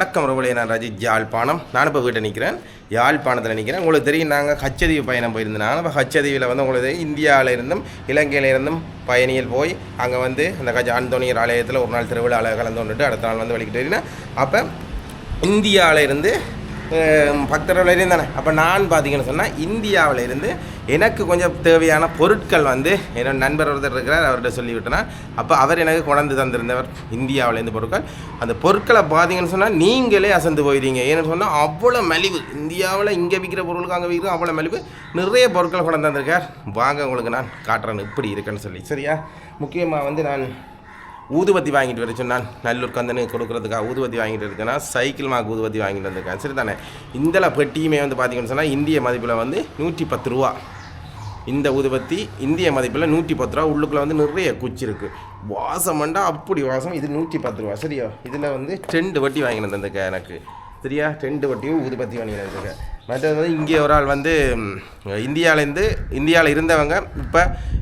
வணக்கம் ரூபலே, நான் ரஜித் யாழ்ப்பாணம். நான் இப்போ வீட்டை நிற்கிறேன், யாழ்ப்பாணத்தில் நிற்கிறேன். உங்களுக்கு தெரியும், நாங்கள் கச்சதீவு பயணம் போயிருந்தனால இப்போ கச்சதீவில் வந்து உங்களுக்கு இந்தியாவில் இருந்தும் இலங்கையில் இருந்தும் பயணிகள் போய் அங்கே வந்து அந்த ஆண்டோனியர் ஆலயத்தில் ஒரு நாள் திருவிழாவில் கலந்து கொண்டுட்டு அடுத்த நாள் வந்து வலிக்கிட்டு வரீங்கன்னா அப்போ இந்தியாவில் இருந்து பக்தர்கள் இருந்தானே. அப்போ நான் பார்த்தீங்கன்னு சொன்னால் இந்தியாவில் இருந்து எனக்கு கொஞ்சம் தேவையான பொருட்கள் வந்து என்னோட நண்பர் ஒருத்தர் இருக்கிறார், அவர்கிட்ட சொல்லிவிட்டேன்னா அப்போ அவர் எனக்கு கொண்டு தந்திருந்தவர் இந்தியாவிலேருந்து பொருட்கள். அந்த பொருட்களை பார்த்தீங்கன்னு சொன்னால் நீங்களே அசந்து போயிடுங்க. ஏன்னு சொன்னால் அவ்வளோ மலிவு, இந்தியாவில் இங்கே விற்கிற பொருளுக்கு அங்கே விற்கிற அவ்வளோ மலிவு, நிறைய பொருட்கள் கொண்டு தந்திருக்கார். வாங்க உங்களுக்கு நான் காட்டுறேன் இப்படி இருக்குன்னு சொல்லி. சரியா, முக்கியமாக வந்து நான் ஊதுபத்தி வாங்கிட்டு வர சொன்னால் நல்லூர் கந்தனுக்கு கொடுக்குறதுக்காக ஊதுபத்தி வாங்கிட்டு இருக்கேன்னா சைக்கிள் மாக்கு ஊதுபத்தி வாங்கிட்டு வந்திருக்கேன். சரி தானே. இந்த பெட்டியுமே வந்து பார்த்திங்கன்னு சொன்னால் இந்திய மதிப்பில் வந்து 110 ரூபா. இந்த ஊதுபத்தி இந்திய மதிப்பில் 110 ரூபா. உள்ளுக்குள்ளே வந்து நிறைய குச்சி இருக்குது. வாசம் வேண்டா அப்படி வாசம். இது 110 ரூபா. சரியா, இதில் வந்து 2 வட்டி வாங்கிட்டு வந்திருக்கேன் எனக்கு. சரியா, 2 வட்டியும் ஊதுபத்தி வாங்கிட்டு வந்திருக்கேன். மற்றது வந்து இங்கே ஒரு ஆள் வந்து இந்தியாவில் இருந்தவங்க இப்போ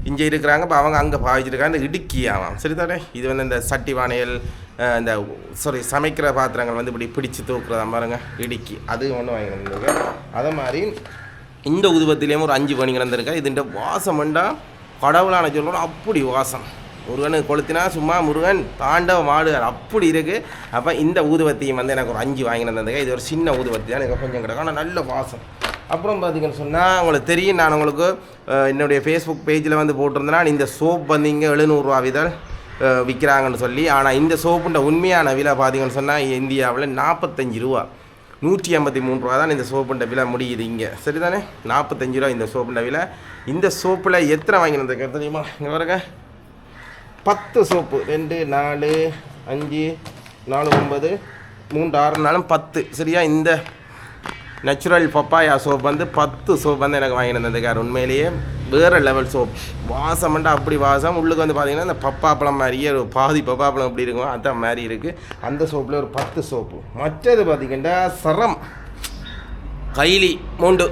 இங்கே இருக்கிறாங்க. இப்போ அவங்க அங்கே பாவிச்சிருக்காங்க. இந்த இடுக்கி ஆமாம். சரி தானே. இது வந்து இந்த சட்டி வானைகள், இந்த சமைக்கிற பாத்திரங்கள் வந்து இப்படி பிடிச்சி தூக்குறதா பாருங்க, இடுக்கி, அது ஒன்று வாங்கி வந்திருக்கேன். அதே மாதிரி இந்த ஊதுபத்திலேயும் ஒரு 5 வாங்கி வந்திருக்கேன். இதுன்ற வாசம் வேண்டாம் கடவுளான சொல்லணும், அப்படி வாசம். முருகனுக்கு கொளுத்தினா சும்மா முருகன் தாண்டவ மாடுகள் அப்படி இருக்குது. அப்போ இந்த ஊதுபத்தியும் வந்து எனக்கு ஒரு 5 வாங்கி வந்ததுங்க. இது ஒரு சின்ன ஊதுபத்தி தான், எனக்கு கொஞ்சம் கிடக்கும், ஆனால் நல்ல வாசம். அப்புறம் பார்த்திங்கன்னு சொன்னால் உங்களுக்கு தெரியும், நான் உங்களுக்கு என்னுடைய ஃபேஸ்புக் பேஜில் வந்து போட்டிருந்தேன்னா இந்த சோப் வந்து இங்கே 700 ரூபா விதல் விற்கிறாங்கன்னு சொல்லி. ஆனால் இந்த சோப்புன்ற உண்மையான விலை பார்த்திங்கன்னு சொன்னால் இந்தியாவில் 45 ரூபா, 183 ரூபா தான் இந்த சோப்புண்ட விலை முடியுது இங்கே. சரி தானே. 45 ரூபா இந்த சோப்புண்ட விலை. இந்த சோப்பில் எத்தனை வாங்கி வந்திருக்கேன் தெரியுமா? இங்கே பாருங்க, 10 சோப்பு. 2 4 5 4 9 3 6 4 10. சரியா, இந்த நேச்சுரல் பப்பாயா சோப் வந்து 10 சோப் வந்து எனக்கு வாங்கி வந்ததுக்கார். உண்மையிலேயே வேறு லெவல் சோப். வாசம் மட்டும் அப்படி வாசம். உள்ளுக்கு வந்து பார்த்திங்கன்னா இந்த பப்பாப்பழம் மாதிரியே ஒரு பாதி பப்பாப்பழம் எப்படி இருக்கும் அந்த மாதிரி இருக்குது. அந்த சோப்பில் ஒரு 10 சோப்பு. மற்றது பார்த்திங்கன்னா சரம் கைலி மூண்டு.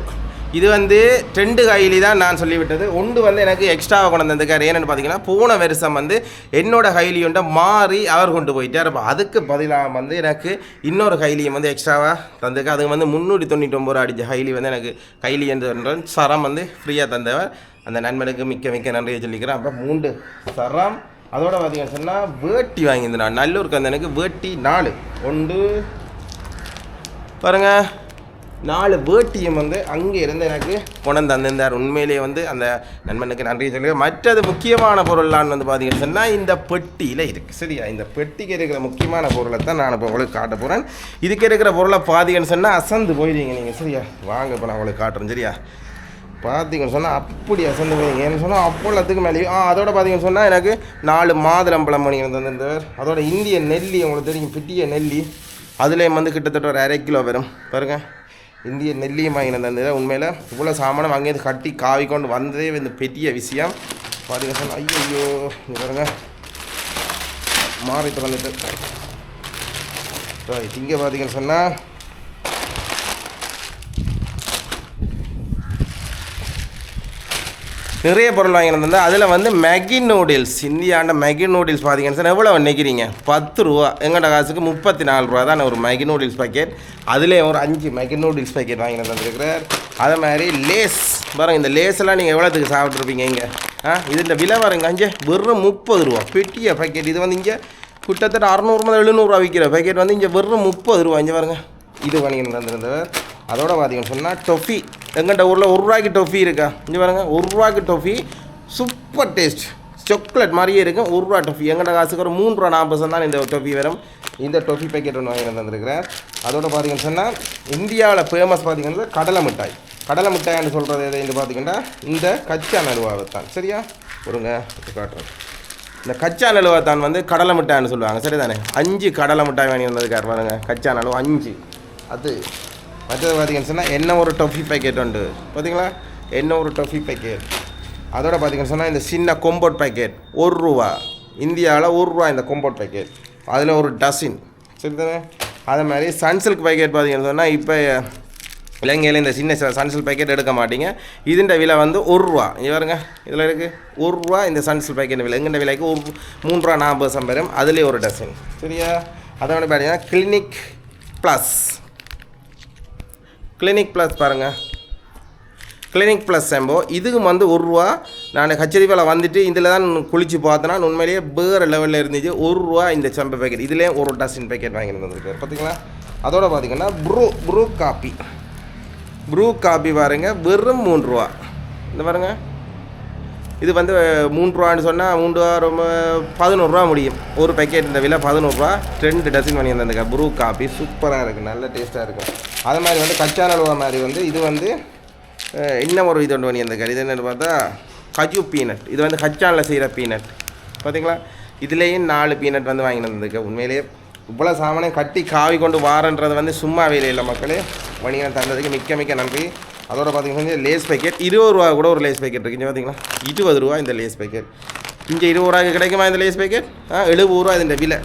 இது வந்து 2 கைலி தான் நான் சொல்லிவிட்டது. ஒன்று வந்து எனக்கு எக்ஸ்ட்ராவாக கொண்டு வந்திருக்காரு. ஏன்னு பார்த்தீங்கன்னா போன வருஷம் வந்து என்னோட கைலியுண்ட மாறி அவர் கொண்டு போயிட்டார். அப்போ அதுக்கு பதிலாக வந்து எனக்கு இன்னொரு கைலியும் வந்து எக்ஸ்ட்ராவாக தந்திருக்கு. அதுக்கு வந்து 399 ரூபா அடித்த கைலி வந்து எனக்கு கைலி என்ற சரம் வந்து ஃப்ரீயாக தந்தவர். அந்த நண்பனுக்கு மிக்க நன்றியை சொல்லிக்கிறேன். அப்போ 3 சரம். அதோட பார்த்தீங்கன்னு சொன்னால் வேட்டி வாங்கியிருந்தேன் நான். நல்லூர் கந்தனுக்கு வேட்டி 4 1 பாருங்கள், 4 வேட்டியும் வந்து அங்கே இருந்து எனக்கு கொண்டு தந்திருந்தார். உண்மையிலேயே வந்து அந்த நண்பனுக்கு நன்றி சொல்லுங்கள். மற்றது முக்கியமான பொருளான்னு வந்து பார்த்தீங்கன்னு சொன்னால் இந்த பெட்டியில் இருக்குது. சரியா, இந்த பெட்டிக்கு இருக்கிற முக்கியமான பொருளை தான் நான் இப்போ உங்களுக்கு காட்ட போகிறேன். இதுக்கு இருக்கிற பொருளை பார்த்தீங்கன்னு சொன்னால் அசந்து போயிடுவீங்க நீங்கள். சரியா, வாங்க இப்போ நான் உங்களுக்கு காட்டுறேன். சரியா, பார்த்தீங்கன்னு சொன்னால் அப்படி அசந்து போயிங்க. ஏன்னு சொன்னால் அப்போல்லத்துக்கு மேலேயும் அதோட பார்த்தீங்கன்னு சொன்னால் எனக்கு 4 மாதுளம்பழம் பண்ணி தந்திருந்தவர். அதோட இந்திய நெல்லி உங்களுக்கு தெரியும், பிட்டிய நெல்லி, அதுலேயும் வந்து கிட்டத்தட்ட ஒரு 1/2 கிலோ வரும் பாருங்கள். இந்திய நெல்லியும் வாங்கின தந்தது. உண்மையில் இவ்வளோ சாமானம் வாங்கி கட்டி காவி கொண்டு வந்ததே இந்த பெரிய விஷயம். பார்த்தீங்கன்னா சொன்னால் ஐயோ இங்கே பாருங்க மாறி வந்துட்டு இங்கே பார்த்தீங்கன்னு சொன்னால் நிறைய பொருள் வாங்கியிருந்தேன். அதில் வந்து மேகி நூடுல்ஸ், இந்தியாண்ட மேகி நூடுல்ஸ் பார்த்தீங்கன்னு சொன்னால் எவ்வளோ நினைக்கிறீங்க? 10 ரூபா. எங்கள்ட காசுக்கு 34 ரூபா தான் ஒரு மேகி நூடுல்ஸ் பேக்கெட். அதிலே ஒரு 5 மேகி நூடுல்ஸ் பேக்கெட் வாங்கிட்டு வந்துருக்கிறார். அதே மாதிரி லேஸ் பாருங்கள். இந்த லேஸெல்லாம் நீங்கள் எவ்வளோத்துக்கு சாப்பிட்ருப்பீங்க இங்கே? இதுன்ற விலை பாருங்க, அங்கே வெறும் 30 ரூபா பெட்டிய பேக்கெட். இது வந்து இங்கே கிட்டத்தட்ட 600 700 ரூபா விற்கிற பேக்கெட் வந்து இங்கே வெறும் 30 ரூபா. இங்கே பாருங்கள், இது வாங்கிட்டு வந்துருந்தவர். அதோட பார்த்தீங்கன்னு சொன்னால் டொஃபி, எங்கள்கிட்ட ஊரில் 1 ரூபாய்க்கு டொஃபி இருக்கா? இங்கே பாருங்கள், 1 ரூபாய்க்கு டொஃபி சூப்பர் டேஸ்ட், சாக்லேட் மாதிரியே இருக்கும். 1 ரூபா டொஃபி. எங்கள்கிட்ட காசுக்கு ஒரு 3 ரூபா 40 தான் இந்த டொஃபி வரும். இந்த டொஃபி பேக்கெட் ஒன்று வாங்கி வந்துருக்கிறார். அதோட பார்த்தீங்கன்னு சொன்னால் இந்தியாவில் ஃபேமஸ் பார்த்தீங்கன்னா கடலை மிட்டாய். கடலை மிட்டாய்னு சொல்கிறது எது பார்த்தீங்கன்னா இந்த கச்சா நலுவாவை தான். சரியா, ஒருங்க காட்டுறேன். இந்த கச்சா நலுவா தான் வந்து கடலை மிட்டாய்னு சொல்லுவாங்க. சரி தானே. 5 கடலை மிட்டாய் வாங்கி வந்ததுக்கார் பாருங்க, கச்சா நலுவா 5. அது மற்றது பார்த்தீங்கன்னு சொன்னால் என்ன ஒரு டொஃபி பேக்கெட் உண்டு பார்த்தீங்களா, என்ன ஒரு டொஃபி பேக்கெட். அதோட பார்த்தீங்கன்னு சொன்னால் இந்த சின்ன கொம்போட் பேக்கெட் 1 ரூபா. இந்தியாவில் 1 ரூபா இந்த கொம்போட் பேக்கெட். அதில் ஒரு டசின். சரி தானே. அதே மாதிரி சன்சில்க் பேக்கெட் பார்த்தீங்கன்னு சொன்னால் இப்போ இலங்கையில் இந்த சின்ன சன்சில்க் பேக்கெட் எடுக்க மாட்டீங்க. இதுன்ற விலை வந்து 1 ரூபா. இங்கே பாருங்க, இதில் இருக்குது 1 ரூபா இந்த சன்சில்க் பேக்கெட் விலை. எங்கள்ட விலைக்கு 3 ரூபா 40 வரும். அதுலேயே ஒரு டசன். சரியா. அதோட பார்த்தீங்கன்னா கிளினிக் ப்ளஸ் கிளினிக் ப்ளஸ் பாருங்கள், கிளினிக் ப்ளஸ் ஷாம்போ இதுக்கு வந்து ₹1. நான் ஹெச்டிபியில் வந்துட்டு இதில் தான் குளிச்சு பார்த்தேன்னா உண்மையிலேயே வேறு லெவலில் இருந்துச்சு. ₹1 இந்த ஷாம்பு பேக்கெட். இதிலே ஒரு டசன் பேக்கெட் வாங்கிட்டு வந்துருக்காரு பார்த்தீங்களா. அதோட பார்த்தீங்கன்னா ப்ரூ காப்பி பாருங்கள், வெறும் ₹3. இந்த பாருங்கள், இது வந்து ₹3 சொன்னால் ₹11 முடியும். ஒரு பேக்கெட் இந்த விலை ₹11. 2 டசன் வாங்கி வந்திருக்கா. ப்ரூ காப்பி சூப்பராக இருக்குது, நல்ல டேஸ்ட்டாக இருக்கும். அது மாதிரி வந்து கச்சான் அல்வா மாதிரி வந்து இது வந்து இன்னும் ஒரு இது ஒன்று பண்ணி வந்திருக்காரு. இது என்னென்னு பார்த்தா கஜு பீனட். இது வந்து கச்சானில் செய்கிற பீனட் பார்த்தீங்களா. இதுலேயும் 4 பீனட் வந்து வாங்கி வந்திருக்கு. உண்மையிலேயே இவ்வளோ சாமானையும் கட்டி காவி கொண்டு வாரன்றது வந்து சும்மா வேலை இல்லை மக்களே. வணிகம் தந்ததுக்கு மிக்க நன்றி. அதோட பார்த்தீங்கன்னா லேஸ் பேக்கெட் ₹20 கூட ஒரு லேஸ் பேக்கெட் இருக்குது. பார்த்தீங்களா, ₹20 இந்த லேஸ் பேக்கெட். இங்கே ₹20 கிடைக்குமா இந்த லேஸ் பேக்கெட்? ₹70 இந்த விலை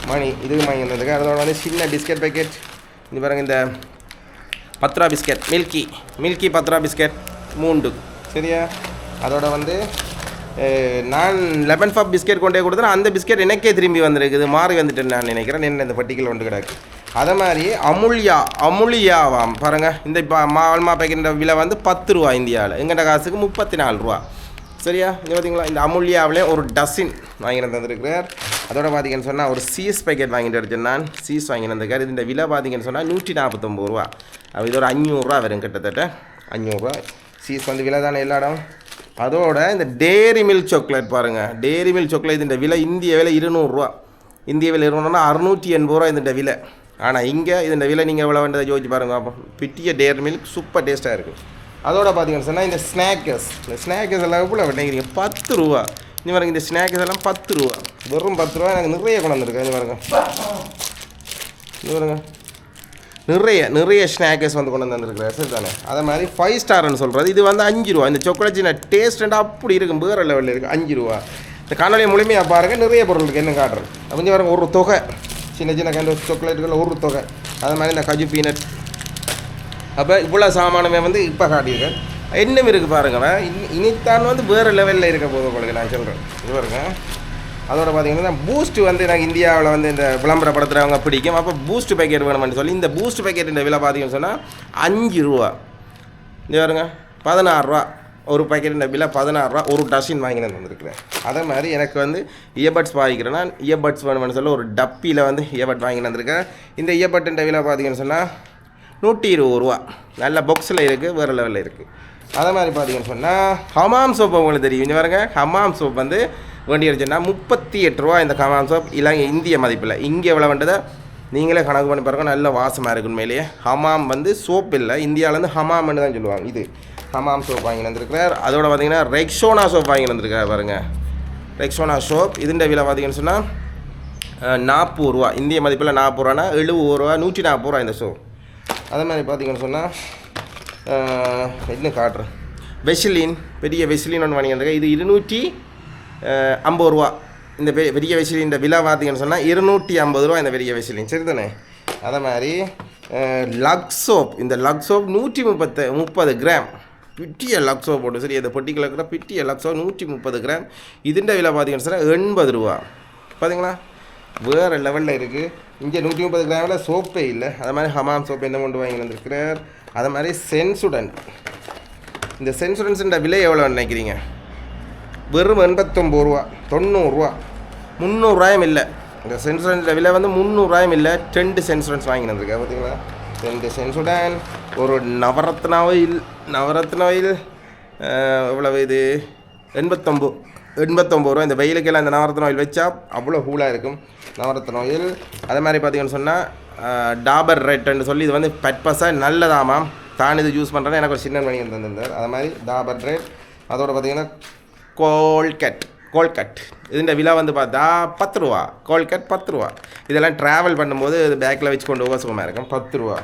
மணி. இதுக்கு வாங்கி வந்ததுக்கு. அதோட வந்து சின்ன பிஸ்கெட் பேக்கெட். இது பாருங்கள், இந்த ₹10 பிஸ்கெட் மில்கி ₹10 பிஸ்கெட் 3 சரியா. அதோட வந்து நான் 11 பப் பிஸ்கெட் கொண்டே கொடுத்தேன். அந்த பிஸ்கெட் எனக்கே திரும்பி வந்திருக்குது, மாறி வந்துட்டேன்னு நான் நினைக்கிறேன். என்ன இந்த பட்டிக்கல் ஒன்று கிடக்கு. அதே மாதிரி அமுல்யாவாம் பாருங்கள். இந்த இப்போ மால்மா பேக்கெட் விலை வந்து ₹10 இந்தியாவில். எங்கிட்ட காசுக்கு ₹34 சரியா. இது பார்த்தீங்களா, இந்த அமுல்யாவிலே ஒரு டசின் வாங்கிட்டு வந்துருக்கிறார். அதோட பார்த்தீங்கன்னு சொன்னால் ஒரு சீஸ் பேக்கெட் வாங்கிட்டு வச்சேன். நான் சீஸ் வாங்கிட்டு வந்திருக்காரு. இந்த விலை பார்த்தீங்கன்னு சொன்னால் ₹149. அப்போ இது ஒரு ₹500 வரும், கிட்டத்தட்ட ₹500. சீஸ் வந்து விலை தானே எல்லா இடம். அதோட இந்த டேரி மில்க் சாக்லேட் பாருங்கள், டேரி மில்க் சாக்லேட் இந்த விலை இந்திய விலை ₹200. இந்திய விலை ₹680 இந்த விலை. ஆனால் இங்கே இந்த விலை நீங்கள் எவ்வளோ வேண்டதை யோசிச்சு பாருங்கள். அப்போ பிட்டிய டேரி மில்க் சூப்பர் டேஸ்ட்டாக இருக்குது. அதோட பார்த்தீங்கன்னு சொன்னால் இந்த ஸ்நாக்கர்ஸ் எல்லாம் எவ்வளோ நினைக்கிறீங்க? ₹10. இனி பாருங்க, இந்த ஸ்நாக்கர்ஸ் எல்லாம் ₹10, வெறும் ₹10. எனக்கு நிறைய கொண்டு வந்திருக்கேன். இது பாருங்க, நிறைய ஸ்நாக்கர்ஸ் வந்து கொண்டு வந்துருக்குறாரு சரி தானே. அதே மாதிரி 5 ஸ்டார்னு சொல்கிறது இது வந்து ₹5. இந்த சாக்லேட் சின்ன டேஸ்ட் அப்படி இருக்கும், வேறு லெவலில் இருக்குது. ₹5. இந்த காணொலியை முழுமையாக பாருங்கள், நிறைய பொருள் இருக்குது. என்ன காட்டுறேன் அப்படின்னு பாருங்க. ஒரு தொகை சின்ன கைண்ட் சாக்லேட்டுகள் ஒரு தொகை. அது மாதிரி இந்த கஜு பீனட். அப்போ இவ்வளோ சாமானமே வந்து இப்போ காட்டியிருக்கேன். இன்னும் இருக்குது பாருங்கள். இனித்தான் வந்து வேறு லெவலில் இருக்க போதும் உங்களுக்கு நான் சொல்கிறேன். இது பாருங்க. அதோட பார்த்தீங்கன்னா பூஸ்ட் வந்து எனக்கு இந்தியாவில் வந்து இந்த விளம்பரப்படுத்துகிறவங்க பிடிக்கும். அப்போ பூஸ்ட் பேக்கெட் வேணும்னு சொல்லி இந்த பூஸ்ட் பேக்கெட் இந்த விலை பார்த்தீங்கன்னு சொன்னால் ₹5. இது பாருங்க, ₹16 ஒரு பேக்கெட். இந்த விலை ₹16. ஒரு டசின் வாங்கினு வந்துருக்குறேன். அதே மாதிரி எனக்கு வந்து இயர்பட்ஸ் வாங்கிக்கிறேன்னா இயர்பட்ஸ் வேணும்னு சொல்லி ஒரு டப்பியில் வந்து இயர்பட் வாங்கினு வந்திருக்கேன். இந்த இயர்பட்டின் விலை பார்த்தீங்கன்னு சொன்னால் ₹120. நல்ல பாக்ஸில் இருக்குது, வேறு லெவலில் இருக்குது. அதே மாதிரி பார்த்தீங்கன்னு சொன்னால் ஹமாம் சோப் உங்களுக்கு தெரியும். இங்கே பாருங்க, ஹமாம் சோப் வந்து வேண்டி வச்சுன்னா ₹38 இந்த ஹமாம் சோப். இல்லை இந்திய மதிப்பில் இங்கே எவ்வளோ வேண்டதை நீங்களே கணக்கு பண்ணி பாருங்கள். நல்ல வாசமாக இருக்குது உண்மையிலேயே. ஹமாம் வந்து சோப் இல்லை, இந்தியாவிலேருந்து ஹமாம்னு தான் சொல்லுவாங்க. இது ஹமாம் சோப் வாங்கி வந்திருக்கிறார். அதோட பார்த்தீங்கன்னா ரெக்ஸோனா சோப் வாங்கி வந்திருக்காரு பாருங்கள். ரெக்ஸோனா சோப் இதுன்ற விலை பார்த்தீங்கன்னு சொன்னால் ₹40. இந்திய மதிப்பில் ₹40, ₹70, ₹140 இந்த சோப். அதே மாதிரி பார்த்தீங்கன்னு சொன்னால் இன்னும் காட்டுறேன். வெஸ்லின், பெரிய வெஸ்லின் ஒன்று வாங்கி வந்திருக்கேன். இது ₹250. இந்த பெரிய வெஸ்லின் விலை பார்த்தீங்கன்னு சொன்னால் ₹250 இந்த பெரிய வெஸ்லின் சரி தானே. அதே மாதிரி லக்ஸ் சோப். இந்த lux soap 130 gram பிட்டிய lux soap போட்டு சரி. இந்த பொட்டிக்கில் இருக்கிற பிட்டிய லக்ஸ் சோப் 130 கிராம். இதுன்ற விலை பார்த்தீங்கன்னு சொன்னால் ₹80. பார்த்தீங்களா, வேறு லெவலில் இருக்குது. இங்கே 130 கிராமில் சோப்பே இல்லை. அது மாதிரி ஹமாம் சோப் என்ன கொண்டு வாங்கி வந்திருக்கிறார். அது மாதிரி சென்சுடன். இந்த சென்சுடன்ஸுன்ற விலை எவ்வளோ நினைக்கிறீங்க? வெறும் ₹89, ₹90, ₹300 இல்லை. இந்த சென்சுடன்ஸுன்ற விலை வந்து ₹300 இல்லை. 2 சென்சுடன்ஸ் வாங்கி வந்திருக்கேன் பார்த்தீங்களா. 2 சென்சுடன். ஒரு நவரத்ன ஆயில் எவ்வளவு இது? ₹89. இந்த வெயிலுக்கெல்லாம் இந்த நவரத்ன ஆயில் வச்சா அவ்வளோ கூலாக இருக்கும் நவரத்ன ஆயில். அதே மாதிரி பார்த்தீங்கன்னு சொன்னால் டாபர் ரெட்னு சொல்லி இது வந்து பர்பஸாக நல்லதாமா தான் இது யூஸ் பண்ணுறேன்னு எனக்கு ஒரு சின்ன மணி தந்திருந்தார். அது மாதிரி டாபர் ரெட். அதோட பார்த்தீங்கன்னா கோல்கட் இதுன்ற விலை வந்து பார்த்தா ₹10. கோல்கட் ₹10. இதெல்லாம் ட்ராவல் பண்ணும்போது இது பேக்கில் வச்சு கொண்டு போக சுகமாக இருக்கும். ₹10.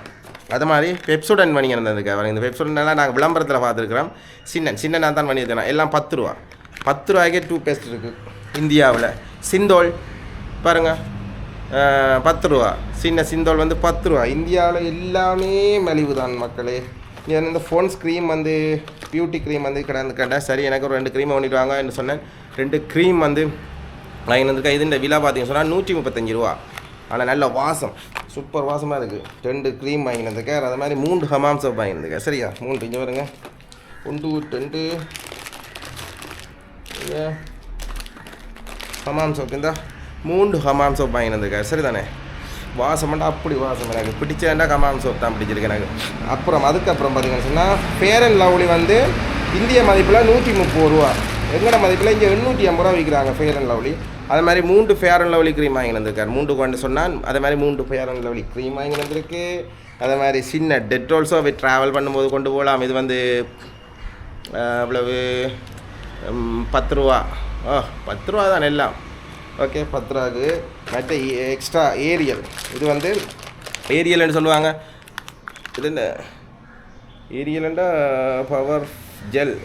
அது மாதிரி பெப்சுடன் பண்ணி இருந்ததுக்கு இந்த பெப்சுடன்லாம் நாங்கள் விளம்பரத்தில் பார்த்துருக்குறோம். சின்ன தான் பண்ணி இருக்கேன். எல்லாம் ₹10. ₹10 டூத் பேஸ்ட் இருக்குது இந்தியாவில். சிந்தோல் பாருங்கள் ₹10. சின்ன சிந்தோல் வந்து ₹10. இந்தியாவில் எல்லாமே மலிவு தான் மக்களே. ஏன்னா இந்த ஃபோன்ஸ் க்ரீம் வந்து பியூட்டி க்ரீம் வந்து கேட்டேன். சரி எனக்கு ஒரு 2 க்ரீம் வாங்கிட்டு வாங்க என்று சொன்னேன். 2 க்ரீம் வந்து வாங்கி வந்திருக்கேன். இது இந்த விலை பார்த்தீங்கன்னு சொன்னால் ₹135. ஆனால் நல்ல வாசம், சூப்பர் வாசமாக இருக்குது. 2 க்ரீம் வாங்கினதுக்கார், அது மாதிரி 3 ஹமாம் சோப் வாங்கினதுக்கார். சரியா 3 இங்கே வருங்க, 1 2 ஹமாம் சோப், இந்த 3 ஹமாம் சோப் வாங்கினதுக்கார். சரி தானே, வாசம்ண்டா அப்படி வாசம், எனக்கு பிடிச்சேன்டா ஹமாம் சோப் தான் பிடிச்சிருக்கு எனக்கு. அப்புறம் அதுக்கப்புறம் பார்த்தீங்கன்னு சொன்னால் ஃபேர் அண்ட் லவ்லி வந்து இந்திய மதிப்பில் 130 ரூபா, எங்கட மதிப்பில் இங்கே 850 ரூபா விற்கிறாங்க ஃபேர் அண்ட் லவ்லி. அது மாதிரி 3 ஃபேர் அண்ட் லவ்லி க்ரீம் வாங்கி வந்திருக்கார். 3 கொண்டு சொன்னால் அதே மாதிரி 3 ஃபேர் அண்ட் லவ்லி க்ரீம் வாங்கி வந்திருக்கு. அதே மாதிரி சின்ன டெட்டால்ஸோ ட்ராவல் பண்ணும்போது கொண்டு போகலாம். இது வந்து அவ்வளவு 10 ரூபா. 10 ரூபா தான் எல்லாம். ஓகே 10 ரூபாக்கு. மற்ற எக்ஸ்ட்ரா ஏரியல், இது வந்து ஏரியல்னு சொல்லுவாங்க. இது என்ன ஏரியல்ண்டா பவர் ஜெல்.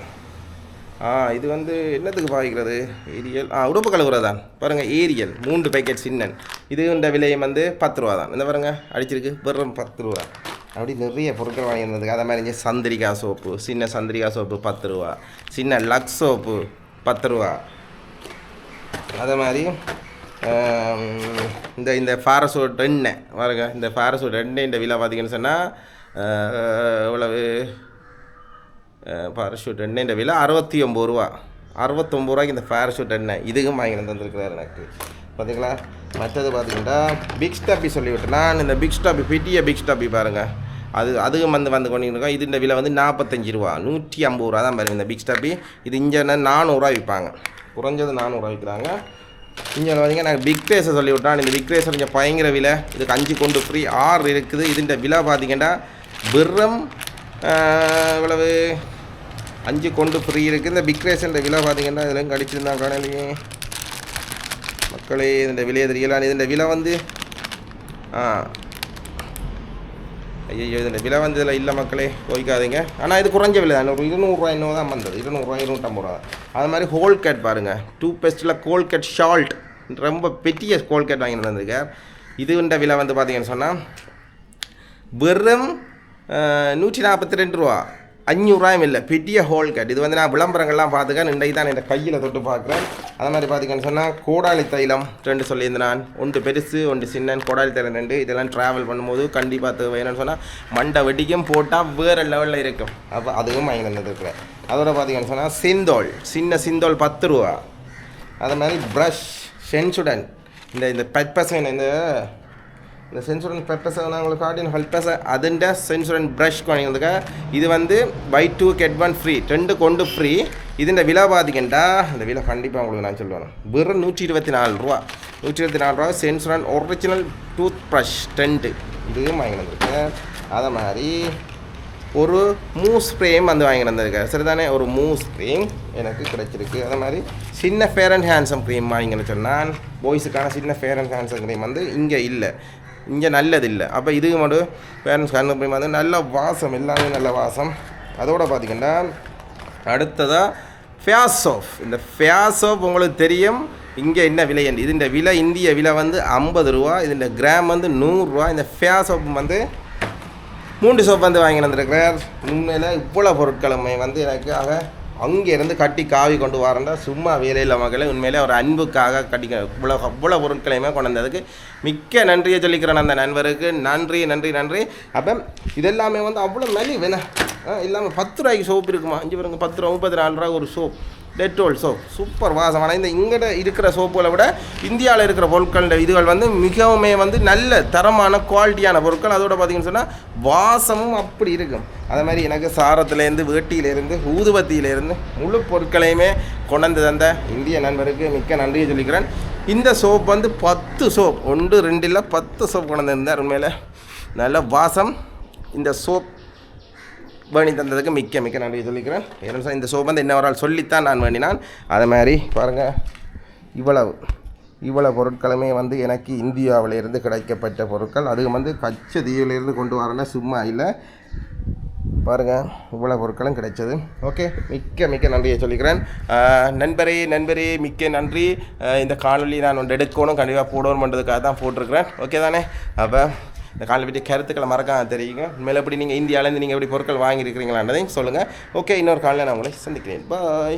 இது வந்து என்னத்துக்கு பாவிக்கிறது ஏரியல், உடுப்பு கழுவுறது தான் பாருங்கள். ஏரியல் 3 பேக்கெட் சின்னன், இது இந்த விலையம் வந்து 10 ரூபா தான். இந்த பாருங்கள் அடிச்சிருக்கு, வெறும் 10 ரூபா. அப்படி நிறைய பொருட்கள் வாங்கியிருந்ததுக்கு. அதே மாதிரி சந்திரிகா சோப்பு, சின்ன சந்திரிகா சோப்பு 10 ரூபா, சின்ன லக்ஸ் சோப்பு 10 ரூபா. அதே மாதிரி இந்த ஃபாரசூட் எண்ணெய் பாருங்க, இந்த ஃபாரசூட் எண்ணெய் இந்த விலை பார்த்தீங்கன்னு சொன்னால் எவ்வளவு, பாராஷூட் எண்ணெய் இந்த விலை 69 ரூபா. 69 ரூபாய்க்கு இந்த பாராஷூட் எண்ணெய் இதுக்கும் வாங்கி தந்துருக்கிறார் எனக்கு. பார்த்தீங்களா. மற்றது பார்த்தீங்கன்னா பிக் ஸ்டாப்பி சொல்லிவிட்டு, நான் இந்த பிக் ஸ்டாப்பி பெரிய பிக் ஸ்டாப்பி பாருங்கள், அதுவும் வந்து கொண்டு இருக்கோம். இது இந்த விலை வந்து 45 ரூபா, 150 ரூபா தான் பாருங்கள் இந்த பிக் ஸ்டாப்பி. இது இங்கே 400 ரூபா விற்பாங்க, குறைஞ்சது 400 ரூபா விற்கிறாங்க. இங்கே பார்த்தீங்கன்னா நான் பிக் ரேஸை சொல்லிவிட்டான். இந்த பிக் ரேஸர் கொஞ்சம் பயங்கர விலை, இதுக்கு 5 கொண்டு ஃப்ரீ 6 இருக்குது. இதுன்ற விலை பார்த்தீங்கன்னா வெறும் இவ்வளவு 5 கொண்டு ஃப்ரீ இருக்குது. இந்த பிக் ரேஸுன்ற விலை பார்த்தீங்கன்னா இதெல்லாம் கடிச்சிருந்தாங்க காணலையே மக்களே, இந்த விலையை தெரியலாம். இந்த விலை வந்து ஐயோ இதில் விலை வந்து இதில் இல்லை மக்களே, போய்க்காதீங்க. ஆனால் இது குறைஞ்ச விலை தான், ஒரு 200 ரூபா இன்னும் தான் வந்தது, 200 ரூபா 250 ரூபா. அது மாதிரி ஹோல்கேட் பாருங்கள், டூத்பேஸ்ட்டில் கோல்கேட் ஷால்ட், ரொம்ப பெரிய கோல்கேட் வாங்கிட்டு வந்திருக்கேன். இதுன்ற விலை வந்து பார்த்தீங்கன்னு சொன்னால் வெறும் 142 ரூபா, 500 ரூபாயும் இல்லை, பெரிய ஹோல்கேட். இது வந்து நான் விளம்பரங்கள்லாம் பார்த்துக்கேன், இன்றைக்கு தான் என் கையில் தொட்டு பார்க்குறேன். அது மாதிரி பார்த்தீங்கன்னு சொன்னால் கோடாலி தைலம் 2 சொல்லியிருந்தேன் நான், 1 பெருசு 1 சின்ன கோடாலி தைலம் 2. இதெல்லாம் ட்ராவல் பண்ணும்போது கண்டிப்பாக தேவைன்னு சொன்னால் மண்டை வெடிக்கும் போட்டால் வேறு லெவலில் இருக்கும். அப்போ அதுவும் வாங்கி வந்துருக்குறேன். அதோட பார்த்தீங்கன்னு சொன்னால் சிந்தோல், சின்ன சிந்தோல் 10 ரூபா. அது மாதிரி ப்ரஷ் சென்சுடன், இந்த பெப்பர்ஸ் இந்த சென்சுரன் பெப்பர்ஸை நான் உங்களுக்கு காட்டின ஹெல்பஸை அதுண்ட சென்சுரன் ப்ரஷ் வாங்கியிருந்துக்க. இது வந்து பை 2 get 1 ஃப்ரீ, 2 கொண்டு ஃப்ரீ. இதுன்ற விலை பார்த்திங்கன்னா இந்த விலை கண்டிப்பாக உங்களுக்கு நான் சொல்லுவேன், வெறும் 124 ரூபா. 124 ரூபா சென்சுரன் ஒரிஜினல் டூத் ப்ரஷ் 2 இதுவும் வாங்கி வந்திருக்கேன். அதை மாதிரி ஒரு மூஸ் ஸ்ப்ரேயும் வந்து வாங்கி வந்திருக்கேன். சரி தானே, ஒரு மூஸ் க்ரீம் எனக்கு கிடைச்சிருக்கு. அதே மாதிரி சின்ன ஃபேர் அண்ட் ஹேண்ட்ஸம் க்ரீம் வாங்கிங்கன்னு சொன்னால், பாய்ஸுக்கான சின்ன ஃபேர் அண்ட் ஹேண்ட்ஸம் க்ரீம் வந்து இங்கே இல்லை, இங்கே நல்லதில்லை. அப்போ இதுக்கு மட்டும் பேரண்ட்ஸ் கண்ணு க்ரீம் வந்து நல்ல வாசம், எல்லாமே நல்ல வாசம். அதோடு பார்த்திங்கன்னா அடுத்ததாக ஃபேஸ் சோப். இந்த ஃபேஸ் சோப் உங்களுக்கு தெரியும் இங்கே என்ன விலை, இதுன்ற விலை இந்திய விலை வந்து 50 ரூபா, இதுன்ற கிராம் வந்து 100 ரூபா. இந்த ஃபேஸ் சோப் வந்து 3 சோப் வந்து வாங்கி வந்துருக்கிறார். உண்மையில் இவ்வளோ பொருட்களுமே வந்து எனக்கு அங்கேருந்து கட்டி காவி கொண்டு வரேன்டா, சும்மா வேலையில் மக்களை உண்மையிலே ஒரு அன்புக்காக இவ்வளோ பொருட்களையுமே கொண்டு வந்ததுக்கு மிக்க நன்றியை சொல்லிக்கிறேன் அந்த நண்பருக்கு. நன்றி நன்றி நன்றி. அப்போ இதெல்லாமே வந்து அவ்வளோ மலி வேணா இல்லாமல் 10 ரூபாய்க்கு சோப்பு இருக்குமா, 5 பாருங்க 10 ரூபா 34 ரூபா ஒரு சோப், டெட்டோல் சோப் சூப்பர் வாசம். ஆனால் இந்த இங்கிட்ட இருக்கிற சோப்புகளை விட இந்தியாவில் இருக்கிற பொருட்கள் இதுகள் வந்து மிகவுமே வந்து நல்ல தரமான குவாலிட்டியான பொருட்கள். அதோட பார்த்திங்கன்னு சொன்னால் வாசமும் அப்படி இருக்கும். அதே மாதிரி எனக்கு சாரத்துலேருந்து வேட்டியிலேருந்து ஊதுபத்தியிலேருந்து முழு பொருட்களையுமே கொண்டு தந்த இந்திய நண்பருக்கு மிக்க நன்றியை சொல்லிக்கிறேன். இந்த சோப் வந்து 10 சோப், 1 2 இல்லை 10 சோப் கொண்டு வந்திருந்தார். உண்மையில் நல்ல வாசம். இந்த சோப் வேணி தந்ததுக்கு மிக்க மிக்க நன்றி சொல்லிக்கிறேன். ஏன்னா இந்த சோப் வந்து என்ன ஒரு ஆள் சொல்லித்தான் நான் வேண்டினான். அதை மாதிரி பாருங்கள், இவ்வளோ பொருட்களுமே வந்து எனக்கு இந்தியாவிலேருந்து கிடைக்கப்பட்ட பொருட்கள். அது வந்து கச்சதீவிலேருந்து கொண்டு வரேன்னா சும்மா இல்லை. பாருங்கள் இவ்வளோ பொருட்களும் கிடைச்சது. ஓகே, மிக்க மிக்க நன்றியை சொல்லிக்கிறேன். நண்பரே மிக்க நன்றி. இந்த காணொலி நான் ஒன்று எடுக்கணும், கண்டிப்பாக போடணுன்றதுக்காக தான் போட்டிருக்கிறேன். ஓகே தானே. அப்போ இந்த காலையில் பற்றி கருத்துக்களை மறக்காம தெரியுங்க. உண்மையில எப்படி நீங்கள் இந்தியாவிலேருந்து நீங்கள் எப்படி பொருட்கள் வாங்கியிருக்கிறீங்களான்றதையும் சொல்லுங்கள். ஓகே, இன்னொரு காலையில் நான் உங்களை சந்திக்கிறேன். பாய்.